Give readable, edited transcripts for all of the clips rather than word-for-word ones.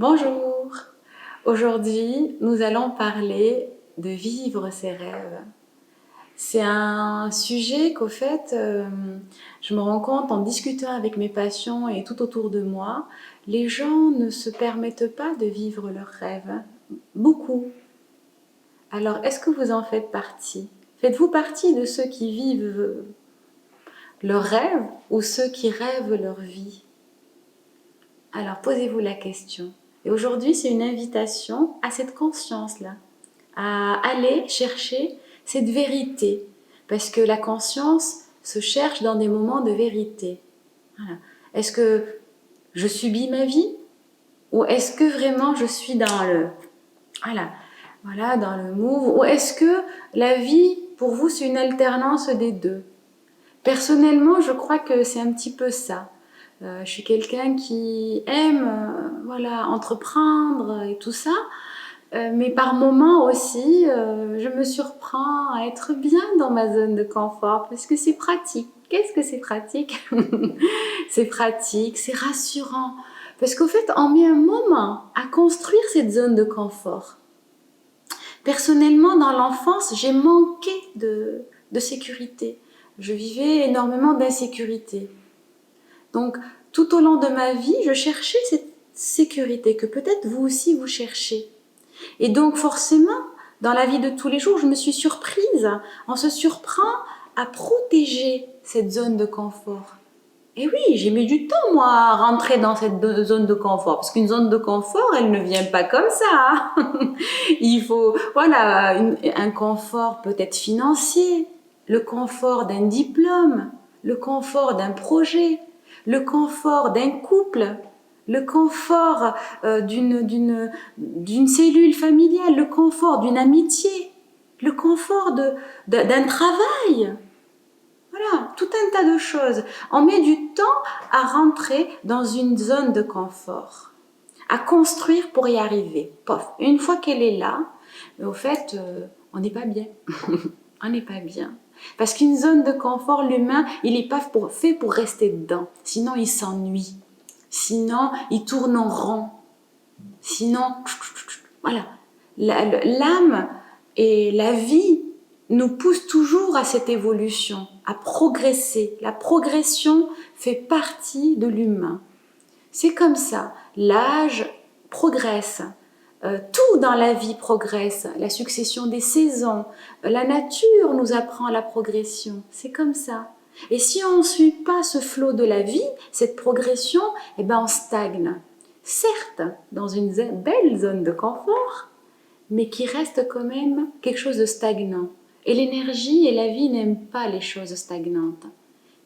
Bonjour! Aujourd'hui, nous allons parler de vivre ses rêves. C'est un sujet qu'au fait, je me rends compte en discutant avec mes patients et tout autour de moi, les gens ne se permettent pas de vivre leurs rêves. Beaucoup. Alors, est-ce que vous en faites partie? Faites-vous partie de ceux qui vivent leurs rêves ou ceux qui rêvent leur vie? Alors, posez-vous la question. Et aujourd'hui, c'est une invitation à cette conscience-là, à aller chercher cette vérité. Parce que la conscience se cherche dans des moments de vérité. Voilà. Est-ce que je subis ma vie? Ou est-ce que vraiment je suis dans dans le move? Ou est-ce que la vie, pour vous, c'est une alternance des deux? Personnellement, je crois que c'est un petit peu ça. Je suis quelqu'un qui aime entreprendre et tout ça, mais par moments aussi, je me surprends à être bien dans ma zone de confort parce que c'est pratique. Qu'est-ce que c'est pratique? C'est pratique, c'est rassurant. Parce qu'au fait, on met un moment à construire cette zone de confort. Personnellement, dans l'enfance, j'ai manqué de sécurité. Je vivais énormément d'insécurité. Donc, tout au long de ma vie, je cherchais cette sécurité que peut-être vous aussi vous cherchez. Et donc, forcément, dans la vie de tous les jours, je me suis surprise. On se surprend à protéger cette zone de confort. Et oui, j'ai mis du temps, moi, à rentrer dans cette zone de confort. Parce qu'une zone de confort, elle ne vient pas comme ça. Il faut, un confort peut-être financier, le confort d'un diplôme, le confort d'un projet, le confort d'un couple, le confort d'une cellule familiale, le confort d'une amitié, le confort d'un travail. Voilà, tout un tas de choses. On met du temps à rentrer dans une zone de confort, à construire pour y arriver. Pof, une fois qu'elle est là, au fait, on n'est pas bien. On n'est pas bien. Parce qu'une zone de confort, l'humain, il n'est pas fait pour rester dedans. Sinon, il s'ennuie. Sinon, il tourne en rond. Sinon, voilà. L'âme et la vie nous poussent toujours à cette évolution, à progresser. La progression fait partie de l'humain. C'est comme ça. L'âge progresse. Tout dans la vie progresse. La succession des saisons. La nature nous apprend la progression. C'est comme ça. Et si on ne suit pas ce flot de la vie, cette progression, on stagne. Certes, dans une belle zone de confort, mais qui reste quand même quelque chose de stagnant. Et l'énergie et la vie n'aiment pas les choses stagnantes.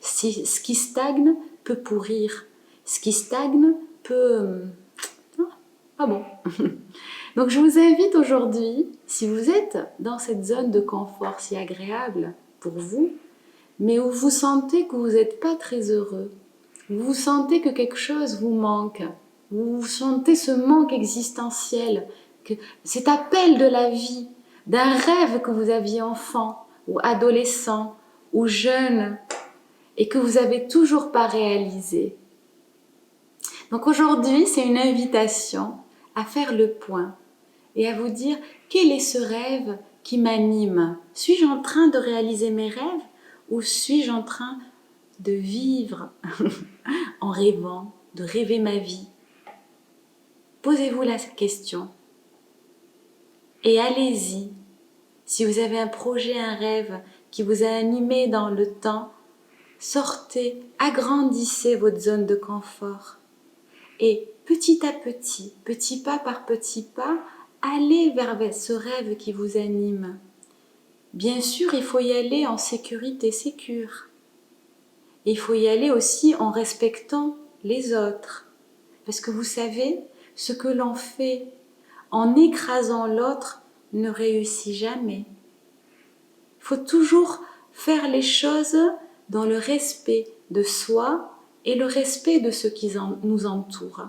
Ce qui stagne peut pourrir. Ce qui stagne peut... Ah bon. Donc je vous invite aujourd'hui, si vous êtes dans cette zone de confort si agréable pour vous, mais où vous sentez que vous n'êtes pas très heureux, vous sentez que quelque chose vous manque, vous sentez ce manque existentiel, que cet appel de la vie, d'un rêve que vous aviez enfant, ou adolescent, ou jeune, et que vous n'avez toujours pas réalisé. Donc aujourd'hui, c'est une invitation à faire le point et à vous dire quel est ce rêve qui m'anime. Suis-je en train de réaliser mes rêves ou suis-je en train de vivre en rêvant, de rêver ma vie? Posez-vous la question et allez-y. Si vous avez un projet, un rêve qui vous a animé dans le temps, sortez, agrandissez votre zone de confort. Et petit à petit, petit pas par petit pas, allez vers ce rêve qui vous anime. Bien sûr, il faut y aller en sécurité, sécure. Il faut y aller aussi en respectant les autres. Parce que vous savez, ce que l'on fait en écrasant l'autre ne réussit jamais. Il faut toujours faire les choses dans le respect de soi et le respect de ceux qui nous entourent.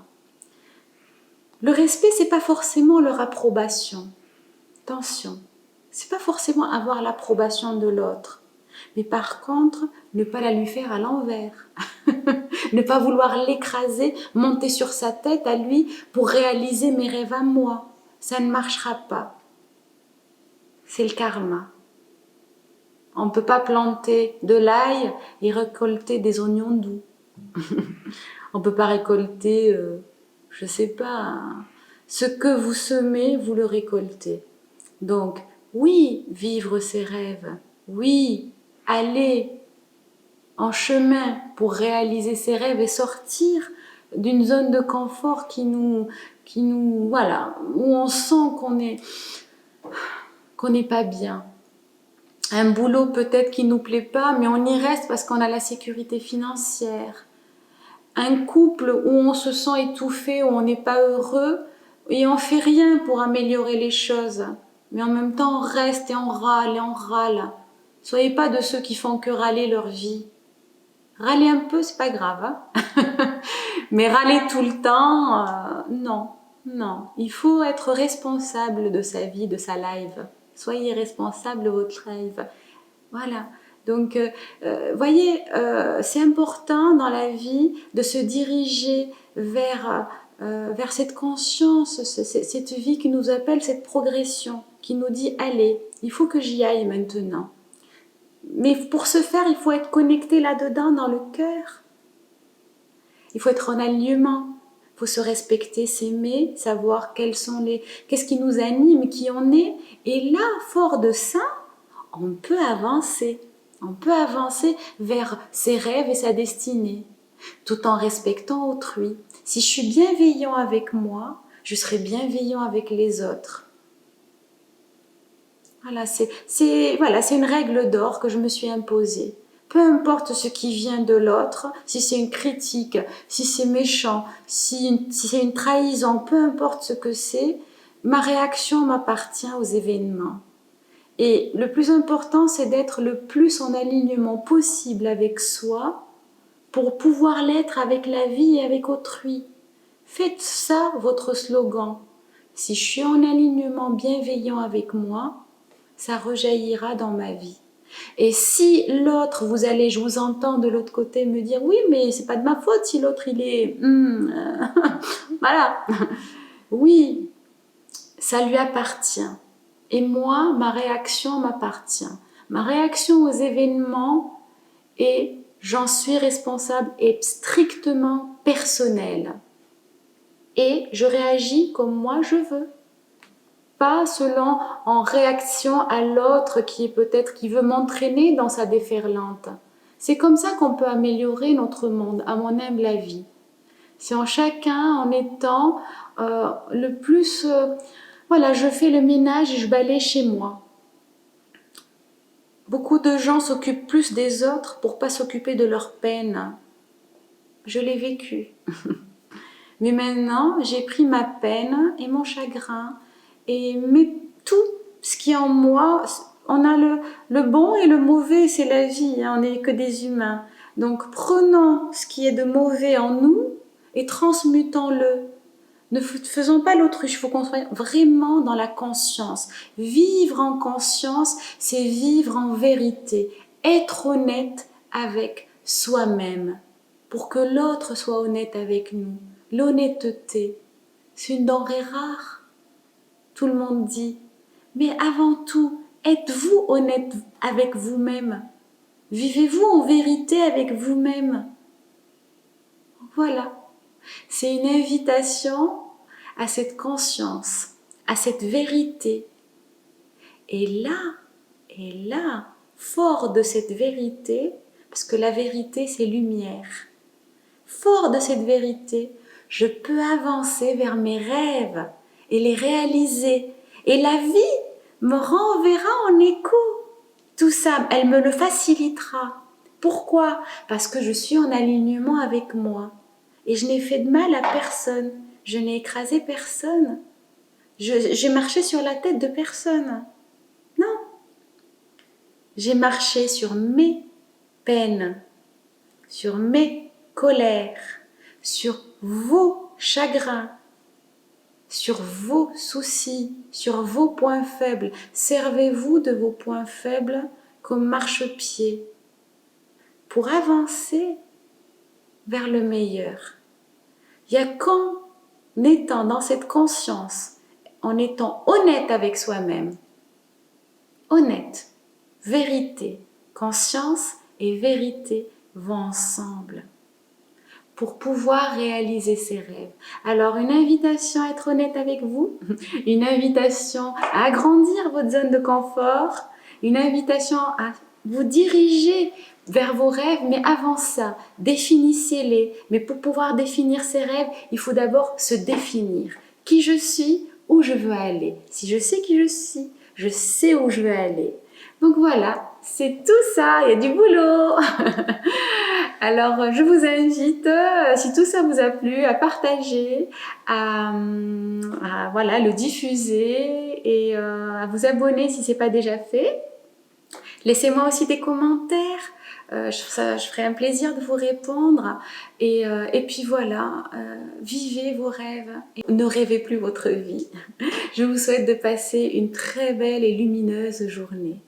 Le respect, c'est pas forcément leur approbation. Attention, c'est pas forcément avoir l'approbation de l'autre. Mais par contre, ne pas la lui faire à l'envers. ne pas vouloir l'écraser, monter sur sa tête à lui pour réaliser mes rêves à moi. Ça ne marchera pas. C'est le karma. On ne peut pas planter de l'ail et récolter des oignons doux. On ne peut pas récolter, je ne sais pas, ce que vous semez, vous le récoltez. Donc, oui, vivre ses rêves. Oui, aller en chemin pour réaliser ses rêves et sortir d'une zone de confort qui nous, voilà, où on sent qu'on n'est pas bien. Un boulot peut-être qui nous plaît pas, mais on y reste parce qu'on a la sécurité financière. Un couple où on se sent étouffé, où on n'est pas heureux, et on fait rien pour améliorer les choses. Mais en même temps, on reste et on râle et on râle. Soyez pas de ceux qui font que râler leur vie. Râler un peu, c'est pas grave, hein. Mais râler tout le temps, non, non. Il faut être responsable de sa vie, de sa life. Soyez responsable de votre life. Voilà. Donc, voyez, c'est important dans la vie de se diriger vers cette conscience, cette vie qui nous appelle, cette progression, qui nous dit, allez, il faut que j'y aille maintenant. Mais pour ce faire, il faut être connecté là-dedans, dans le cœur. Il faut être en alignement. Il faut se respecter, s'aimer, savoir qu'est-ce qui nous anime, qui on est. Et là, fort de ça, on peut avancer. On peut avancer vers ses rêves et sa destinée, tout en respectant autrui. Si je suis bienveillant avec moi, je serai bienveillant avec les autres. Voilà, c'est une règle d'or que je me suis imposée. Peu importe ce qui vient de l'autre, si c'est une critique, si c'est méchant, si c'est une trahison, peu importe ce que c'est, ma réaction m'appartient aux événements. Et le plus important, c'est d'être le plus en alignement possible avec soi pour pouvoir l'être avec la vie et avec autrui. Faites ça votre slogan. Si je suis en alignement bienveillant avec moi, ça rejaillira dans ma vie. Et si l'autre, je vous entends de l'autre côté me dire oui, mais c'est pas de ma faute si l'autre il est voilà. Oui, ça lui appartient. Et moi, ma réaction m'appartient. Ma réaction aux événements est, j'en suis responsable, est strictement personnelle. Et je réagis comme moi je veux. Pas selon en réaction à l'autre qui veut m'entraîner dans sa déferlante. C'est comme ça qu'on peut améliorer notre monde, à mon humble avis. C'est en chacun, en étant le plus... voilà, je fais le ménage et je balaye chez moi. Beaucoup de gens s'occupent plus des autres pour pas s'occuper de leur peine. Je l'ai vécu. Mais maintenant, j'ai pris ma peine et mon chagrin et tout ce qui est en moi. On a le bon et le mauvais, c'est la vie, hein, on n'est que des humains. Donc prenons ce qui est de mauvais en nous et transmutons-le. Ne faisons pas l'autruche, il faut qu'on soit vraiment dans la conscience. Vivre en conscience, c'est vivre en vérité. Être honnête avec soi-même pour que l'autre soit honnête avec nous. L'honnêteté, c'est une denrée rare. Tout le monde dit, mais avant tout, êtes-vous honnête avec vous-même? Vivez-vous en vérité avec vous-même? Voilà. C'est une invitation à cette conscience, à cette vérité. Et là, fort de cette vérité, parce que la vérité c'est lumière, fort de cette vérité, je peux avancer vers mes rêves et les réaliser. Et la vie me renverra en écho. Tout ça, elle me le facilitera. Pourquoi? Parce que je suis en alignement avec moi. Et je n'ai fait de mal à personne. Je n'ai écrasé personne. J'ai marché sur la tête de personne. Non. J'ai marché sur mes peines, sur mes colères, sur vos chagrins, sur vos soucis, sur vos points faibles. Servez-vous de vos points faibles comme marchepied pour avancer. vers le meilleur. Il n'y a qu'en étant dans cette conscience, en étant honnête avec soi-même, honnête, vérité, conscience et vérité vont ensemble pour pouvoir réaliser ses rêves. Alors une invitation à être honnête avec vous, une invitation à agrandir votre zone de confort, une invitation à vous diriger vers vos rêves, mais avant ça, définissez-les. Mais pour pouvoir définir ses rêves, il faut d'abord se définir. Qui je suis, où je veux aller. Si je sais qui je suis, je sais où je veux aller. Donc voilà, c'est tout ça, il y a du boulot. Alors, je vous invite, si tout ça vous a plu, à partager, voilà, le diffuser et à vous abonner si ce n'est pas déjà fait. Laissez-moi aussi des commentaires, je ferai un plaisir de vous répondre. Et puis voilà, vivez vos rêves et ne rêvez plus votre vie. Je vous souhaite de passer une très belle et lumineuse journée.